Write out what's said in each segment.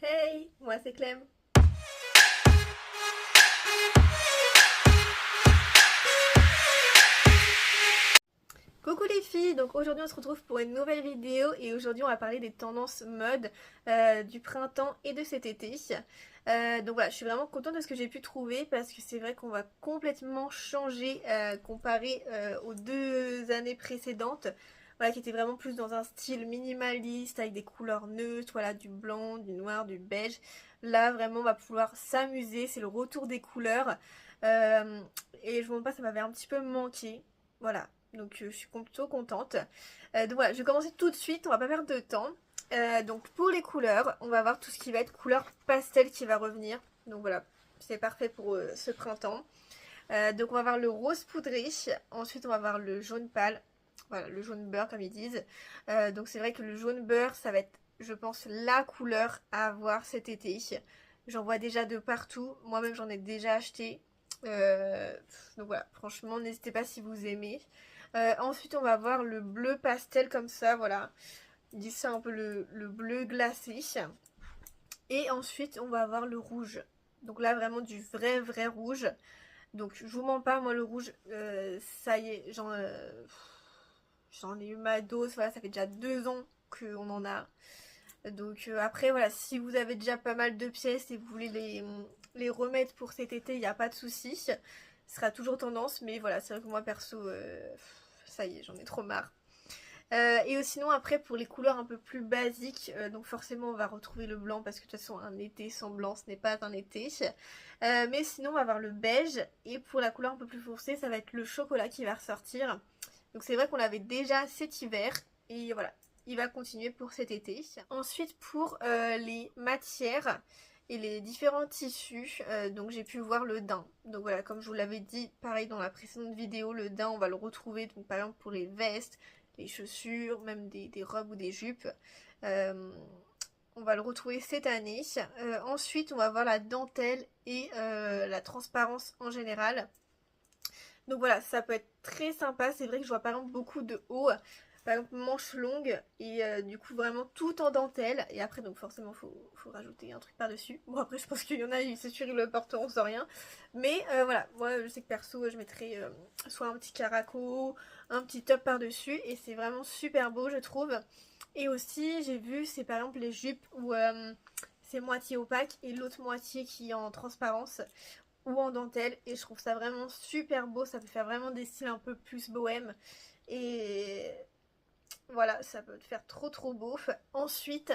Hey, moi c'est Clem. Coucou les filles, donc aujourd'hui on se retrouve pour une nouvelle vidéo et aujourd'hui on va parler des tendances mode du printemps et de cet été. Donc voilà, je suis vraiment contente de ce que j'ai pu trouver parce que c'est vrai qu'on va complètement changer comparé aux 2 années précédentes. Voilà, qui étaient vraiment plus dans un style minimaliste avec des couleurs neutres, voilà, du blanc, du noir, du beige. Là vraiment on va pouvoir s'amuser, c'est le retour des couleurs. Euh, et je vous montre pas, ça m'avait un petit peu manqué. Voilà, donc je suis plutôt contente. Donc voilà, je vais commencer tout de suite, on va pas perdre de temps. Donc pour les couleurs, on va voir tout ce qui va être couleur pastel qui va revenir. Donc voilà, c'est parfait pour ce printemps. Donc on va voir le rose poudré, ensuite on va voir le jaune pâle, voilà, le jaune beurre comme ils disent. Donc c'est vrai que le jaune beurre, ça va être, je pense, la couleur à avoir cet été. J'en vois déjà de partout, moi-même j'en ai déjà acheté. Euh, donc voilà, franchement, n'hésitez pas si vous aimez. Ensuite, on va voir le bleu pastel comme ça, voilà. Ils disent ça un peu le bleu glacé. Et ensuite, on va avoir le rouge. Donc là, vraiment du vrai rouge. Donc je vous mens pas, moi le rouge, ça y est, j'en ai eu ma dose, voilà, ça fait déjà 2 ans qu'on en a. Donc après, voilà, si vous avez déjà pas mal de pièces et vous voulez les remettre pour cet été, il n'y a pas de souci. Ce sera toujours tendance, mais voilà, c'est vrai que moi perso, ça y est, j'en ai trop marre. Et sinon après pour les couleurs un peu plus basiques, donc forcément on va retrouver le blanc parce que de toute façon un été sans blanc ce n'est pas un été. Mais sinon on va avoir le beige et pour la couleur un peu plus foncée ça va être le chocolat qui va ressortir. Donc c'est vrai qu'on l'avait déjà cet hiver et voilà, il va continuer pour cet été. Ensuite pour les matières et les différents tissus, donc j'ai pu voir le daim. Donc voilà, comme je vous l'avais dit, pareil dans la précédente vidéo, le daim on va le retrouver donc par exemple pour les vestes, les chaussures, même des robes ou des jupes. Euh, on va le retrouver cette année. Ensuite, on va voir la dentelle et la transparence en général. Donc voilà, ça peut être très sympa. C'est vrai que je vois par exemple beaucoup de hauts, par exemple manches longues et du coup vraiment tout en dentelle. Et après, donc forcément, faut rajouter un truc par-dessus. Bon, après, je pense qu'il y en a, c'est sûr, ils le porteront sans rien. Mais voilà, moi, je sais que perso, je mettrais soit un petit caraco, un petit top par-dessus. Et c'est vraiment super beau, je trouve. Et aussi, j'ai vu, c'est par exemple les jupes où c'est moitié opaque et l'autre moitié qui est en transparence ou en dentelle et je trouve ça vraiment super beau, ça peut faire vraiment des styles un peu plus bohème et voilà, ça peut te faire trop beau. Ensuite,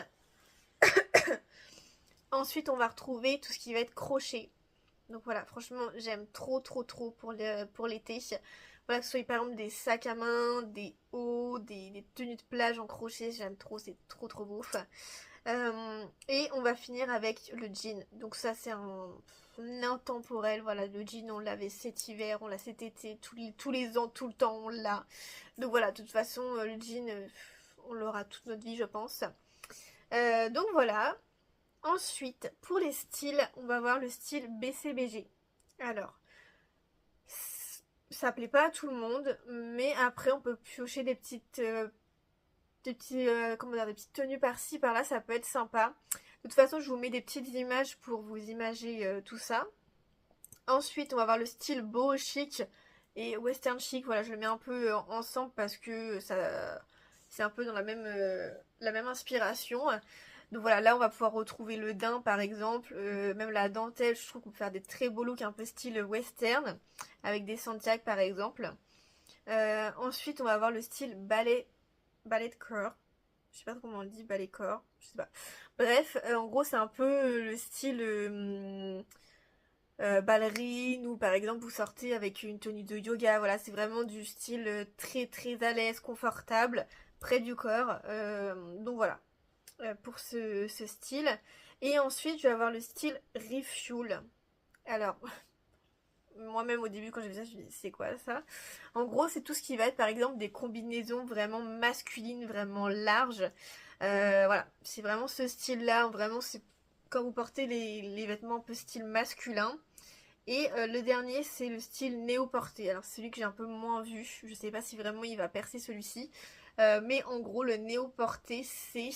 ensuite on va retrouver tout ce qui va être crochet. Donc voilà, franchement j'aime trop pour l'été. Voilà, que ce soit par exemple des sacs à main, des hauts, des tenues de plage en crochet, j'aime trop, c'est trop beau. Et on va finir avec le jean. Donc ça c'est un intemporel. Voilà, le jean on l'avait cet hiver, on l'a cet été, tous les ans, tout le temps on l'a. Donc voilà, de toute façon le jean on l'aura toute notre vie je pense. Donc voilà. Ensuite, pour les styles, on va voir le style BCBG. Alors, ça plaît pas à tout le monde, mais après on peut piocher comment dire, des petites tenues par-ci, par-là, ça peut être sympa. De toute façon, je vous mets des petites images pour vous imager tout ça. Ensuite, on va voir le style beau, chic et western chic. Voilà, je le mets un peu ensemble parce que ça, c'est un peu dans la même inspiration. Donc voilà, là on va pouvoir retrouver le daim par exemple, même la dentelle, je trouve qu'on peut faire des très beaux looks un peu style western, avec des Santiago par exemple. Ensuite on va avoir le style ballet de corps. Je sais pas comment on le dit, ballet corps, je sais pas. Bref, en gros c'est un peu le style ballerine ou par exemple vous sortez avec une tenue de yoga, voilà, c'est vraiment du style très à l'aise, confortable, près du corps. Donc voilà, pour ce style. Et ensuite je vais avoir le style refuel. Alors, moi-même au début quand j'ai vu ça, je me dis c'est quoi ça? En gros c'est tout ce qui va être par exemple des combinaisons vraiment masculines, vraiment larges. Voilà, c'est vraiment ce style-là, vraiment c'est quand vous portez les vêtements un peu style masculin. Et le dernier, c'est le style néo-porté. Alors, c'est celui que j'ai un peu moins vu. Je sais pas si vraiment il va percer celui-ci. Mais en gros, le néo-porté, c'est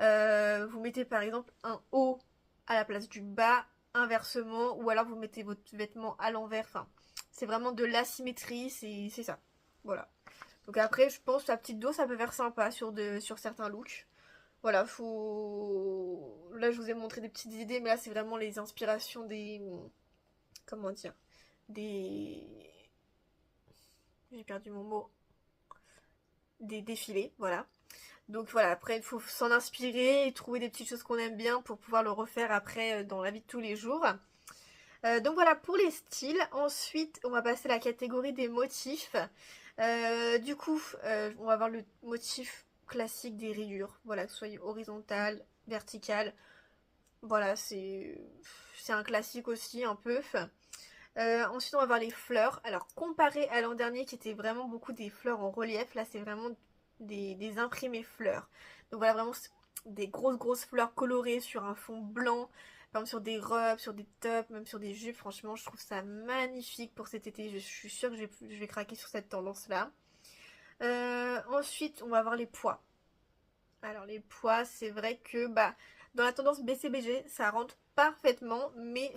Vous mettez par exemple un haut à la place du bas, inversement, ou alors vous mettez votre vêtement à l'envers. Enfin, c'est vraiment de l'asymétrie, c'est ça. Voilà. Donc après, je pense que la petite dos, ça peut faire sympa sur certains looks. Voilà, faut... Là, je vous ai montré des petites idées, mais là, c'est vraiment les inspirations des... Comment dire? Des... J'ai perdu mon mot. Des défilés, voilà. Donc voilà, après, il faut s'en inspirer et trouver des petites choses qu'on aime bien pour pouvoir le refaire après dans la vie de tous les jours. Donc voilà pour les styles. Ensuite, on va passer à la catégorie des motifs. Du coup, on va voir le motif classique des rayures. Voilà, que ce soit horizontal, vertical. Voilà, c'est un classique aussi un peu. Ensuite, on va voir les fleurs. Alors, comparé à l'an dernier qui était vraiment beaucoup des fleurs en relief, là, c'est vraiment des imprimés fleurs. Donc voilà, vraiment des grosses fleurs colorées sur un fond blanc. Par exemple, sur des robes, sur des tops, même sur des jupes. Franchement, je trouve ça magnifique pour cet été. Je suis sûre que je vais craquer sur cette tendance-là. Ensuite, on va voir les pois. Alors, les pois, c'est vrai que bah, dans la tendance BCBG, ça rentre parfaitement, mais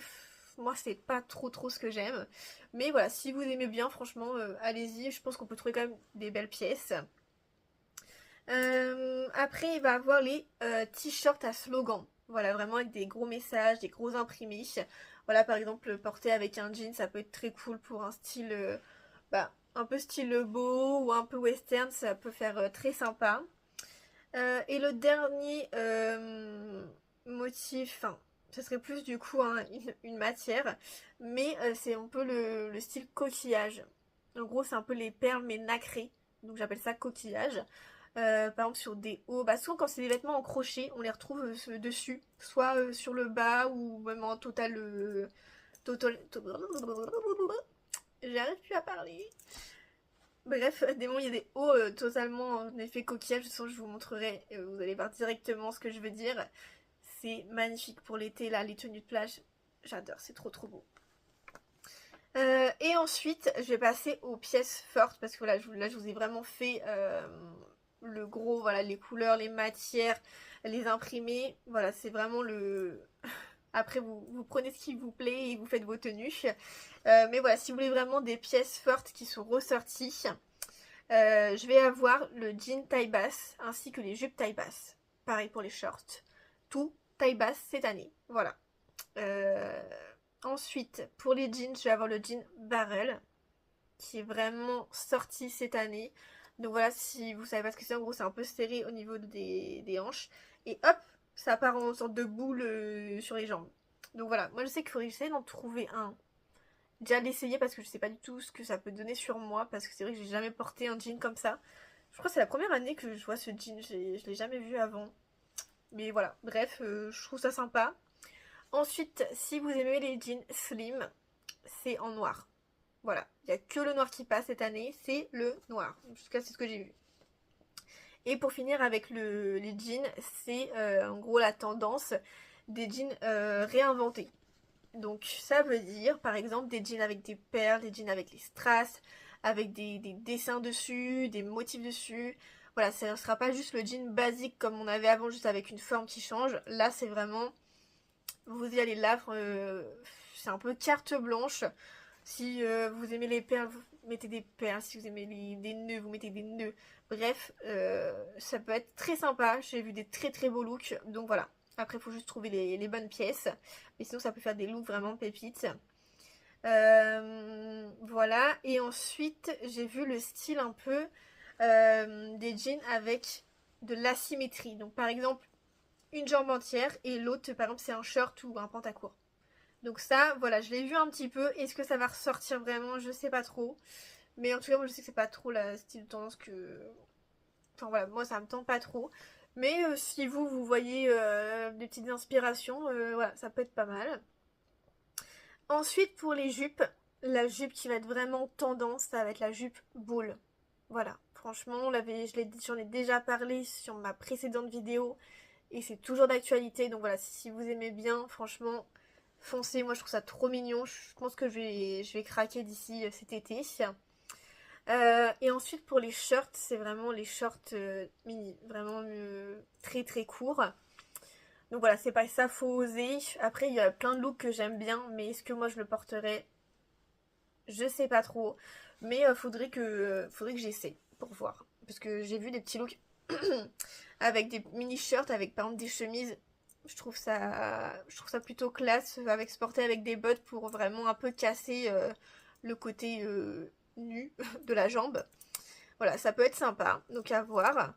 moi, c'est pas trop ce que j'aime. Mais voilà, si vous aimez bien, franchement, allez-y. Je pense qu'on peut trouver quand même des belles pièces. Après, il va y avoir les t-shirts à slogan. Voilà, vraiment avec des gros messages, des gros imprimés. Voilà, par exemple, porter avec un jean, ça peut être très cool pour un style, bah, un peu style beau ou un peu western, ça peut faire très sympa. Et le dernier motif, enfin, ce serait plus du coup hein, une matière, mais c'est un peu le style coquillage. En gros, c'est un peu les perles mais nacrées, donc j'appelle ça coquillage. Par exemple sur des hauts, bah souvent quand c'est des vêtements en crochet, on les retrouve dessus, soit sur le bas ou même en total, j'arrive plus à parler. Bref, des moments il y a des hauts totalement en effet coquillage, de toute façon je vous montrerai, vous allez voir directement ce que je veux dire. C'est magnifique pour l'été là, les tenues de plage, j'adore, c'est trop beau. Et ensuite, je vais passer aux pièces fortes parce que voilà, là je vous ai vraiment fait le gros, voilà, les couleurs, les matières, les imprimés. Voilà, c'est vraiment le... Après, vous prenez ce qui vous plaît et vous faites vos tenues. Mais voilà, si vous voulez vraiment des pièces fortes qui sont ressorties, je vais avoir le jean taille basse ainsi que les jupes taille basse. Pareil pour les shorts. Tout taille basse cette année. Voilà. Ensuite, pour les jeans, je vais avoir le jean barrel qui est vraiment sorti cette année. Donc voilà, si vous savez pas ce que c'est, en gros, c'est un peu serré au niveau des hanches. Et hop, ça part en sorte de boule sur les jambes. Donc voilà, moi je sais qu'il faut essayer d'en trouver un. Déjà l'essayer parce que je sais pas du tout ce que ça peut donner sur moi. Parce que c'est vrai que j'ai jamais porté un jean comme ça. Je crois que c'est la première année que je vois ce jean. Je l'ai jamais vu avant. Mais voilà, bref, je trouve ça sympa. Ensuite, si vous aimez les jeans slim, c'est en noir. Voilà, il n'y a que le noir qui passe cette année, c'est le noir. En tout cas, c'est ce que j'ai vu. Et pour finir avec les jeans, c'est en gros la tendance des jeans réinventés. Donc ça veut dire par exemple des jeans avec des perles, des jeans avec les strass, avec des dessins dessus, des motifs dessus. Voilà, ça ne sera pas juste le jean basique comme on avait avant, juste avec une forme qui change. Là, c'est vraiment, vous y allez là, c'est un peu carte blanche. Si vous aimez les perles, vous mettez des perles. Si vous aimez des nœuds, vous mettez des nœuds. Bref, ça peut être très sympa. J'ai vu des très beaux looks. Donc voilà. Après, il faut juste trouver les bonnes pièces. Mais sinon, ça peut faire des looks vraiment pépites. Voilà. Et ensuite, j'ai vu le style un peu des jeans avec de l'asymétrie. Donc par exemple, une jambe entière et l'autre, par exemple, c'est un short ou un pantacourt. Donc ça, voilà, je l'ai vu un petit peu. Est-ce que ça va ressortir vraiment? Je sais pas trop. Mais en tout cas, moi je sais que c'est pas trop la style de tendance que... Enfin voilà, moi ça me tente pas trop. Mais si vous voyez des petites inspirations, voilà, ça peut être pas mal. Ensuite, pour les jupes, la jupe qui va être vraiment tendance, ça va être la jupe boule. Voilà, franchement, j'en ai déjà parlé sur ma précédente vidéo. Et c'est toujours d'actualité. Donc voilà, si vous aimez bien, franchement... Foncez, moi je trouve ça trop mignon. Je pense que je vais craquer d'ici cet été. Et ensuite pour les shorts, c'est vraiment les shorts mini, vraiment très très courts. Donc voilà, c'est pas ça, faut oser. Après, il y a plein de looks que j'aime bien, mais est-ce que moi je le porterais? Je sais pas trop. Mais faudrait que j'essaie pour voir. Parce que j'ai vu des petits looks avec des mini-shirts, avec par exemple des chemises. Je trouve ça plutôt classe avec se porter avec des bottes pour vraiment un peu casser le côté nu de la jambe. Voilà, ça peut être sympa, donc à voir.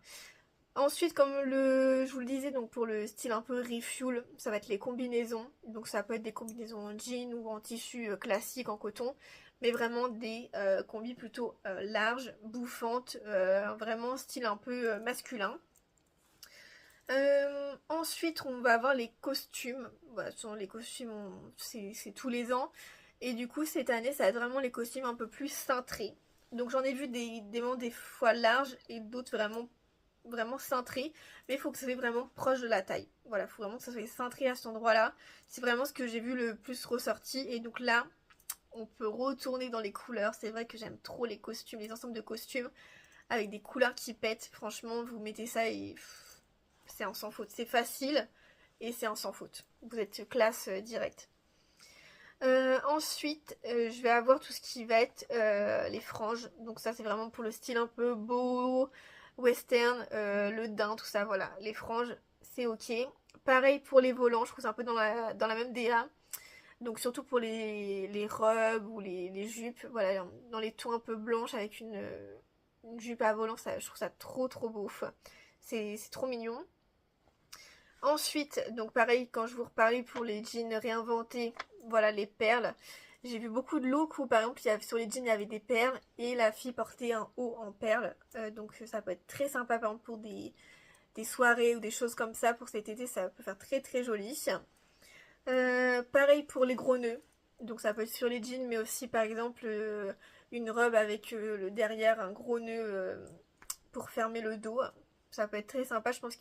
Ensuite, comme je vous le disais, donc pour le style un peu refuel, ça va être les combinaisons. Donc ça peut être des combinaisons en jean ou en tissu classique, en coton, mais vraiment des combis plutôt larges, bouffantes, vraiment style un peu masculin. Ensuite, on va avoir les costumes. Voilà, les costumes, c'est tous les ans. Et du coup, cette année, ça va être vraiment les costumes un peu plus cintrés. Donc j'en ai vu des fois larges et d'autres vraiment cintré, mais il faut que ça soit vraiment proche de la taille. Voilà, il faut vraiment que ça soit cintré à cet endroit-là. C'est vraiment ce que j'ai vu le plus ressorti. Et donc là, on peut retourner dans les couleurs. C'est vrai que j'aime trop les costumes, les ensembles de costumes avec des couleurs qui pètent. Franchement, vous mettez ça et c'est un sans faute. C'est facile et c'est un sans faute. Vous êtes classe directe. Ensuite, je vais avoir tout ce qui va être les franges. Donc ça, c'est vraiment pour le style un peu beau, western, le daim, tout ça, voilà. Les franges, c'est ok. Pareil pour les volants, je trouve c'est un peu dans la même DA. Donc surtout pour les robes ou les jupes, voilà, dans les tons un peu blanches avec une jupe à volant, ça, je trouve ça trop trop beau. C'est trop mignon. Ensuite, donc pareil, quand je vous reparlais pour les jeans réinventés, voilà les perles. J'ai vu beaucoup de looks où par exemple sur les jeans il y avait des perles et la fille portait un haut en perles. Donc ça peut être très sympa par exemple pour des soirées ou des choses comme ça pour cet été, ça peut faire très très joli. Pareil pour les gros nœuds. Donc ça peut être sur les jeans mais aussi par exemple une robe avec le derrière un gros nœud pour fermer le dos. Ça peut être très sympa, je pense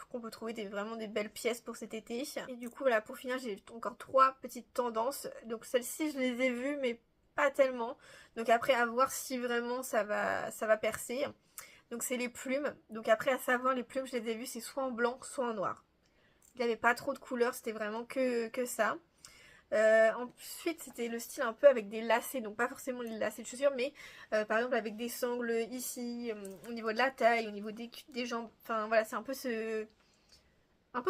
qu'on peut trouver vraiment des belles pièces pour cet été. Et du coup, voilà, pour finir, j'ai encore 3 petites tendances. Donc celles-ci, je les ai vues, mais pas tellement. Donc après, à voir si vraiment ça va percer. Donc c'est les plumes. Donc après, à savoir, les plumes, je les ai vues, c'est soit en blanc, soit en noir. Il n'y avait pas trop de couleurs, c'était vraiment que ça. Ensuite, c'était le style un peu avec des lacets, donc pas forcément les lacets de chaussures, mais par exemple avec des sangles ici, au niveau de la taille, au niveau des jambes. Enfin voilà, c'est un peu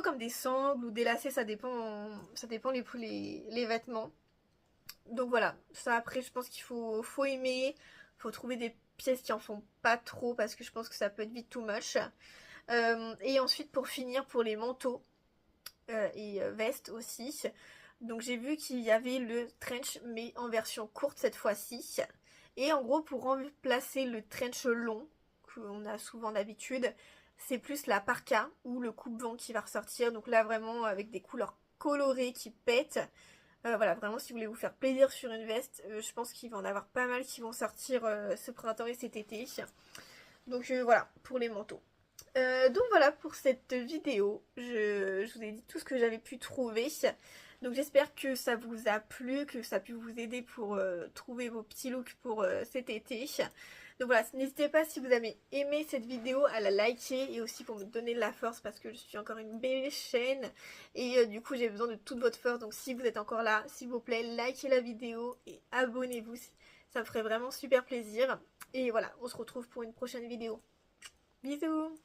comme des sangles ou des lacets, ça dépend les vêtements. Donc voilà, ça après, je pense qu'il faut aimer, faut trouver des pièces qui en font pas trop parce que je pense que ça peut être vite too much. Et ensuite, pour finir, pour les manteaux et vestes aussi. Donc j'ai vu qu'il y avait le trench mais en version courte cette fois-ci. Et en gros pour remplacer le trench long qu'on a souvent d'habitude, c'est plus la parka ou le coupe-vent qui va ressortir. Donc là vraiment avec des couleurs colorées qui pètent. Voilà, vraiment si vous voulez vous faire plaisir sur une veste, je pense qu'il va en avoir pas mal qui vont sortir ce printemps et cet été. Donc voilà, pour les manteaux. Donc voilà pour cette vidéo, je vous ai dit tout ce que j'avais pu trouver. Donc j'espère que ça vous a plu, que ça a pu vous aider pour trouver vos petits looks pour cet été. Donc voilà, n'hésitez pas si vous avez aimé cette vidéo à la liker et aussi pour me donner de la force parce que je suis encore une belle chaîne et du coup j'ai besoin de toute votre force. Donc si vous êtes encore là, s'il vous plaît, likez la vidéo et abonnez-vous, ça me ferait vraiment super plaisir. Et voilà, on se retrouve pour une prochaine vidéo. Bisous!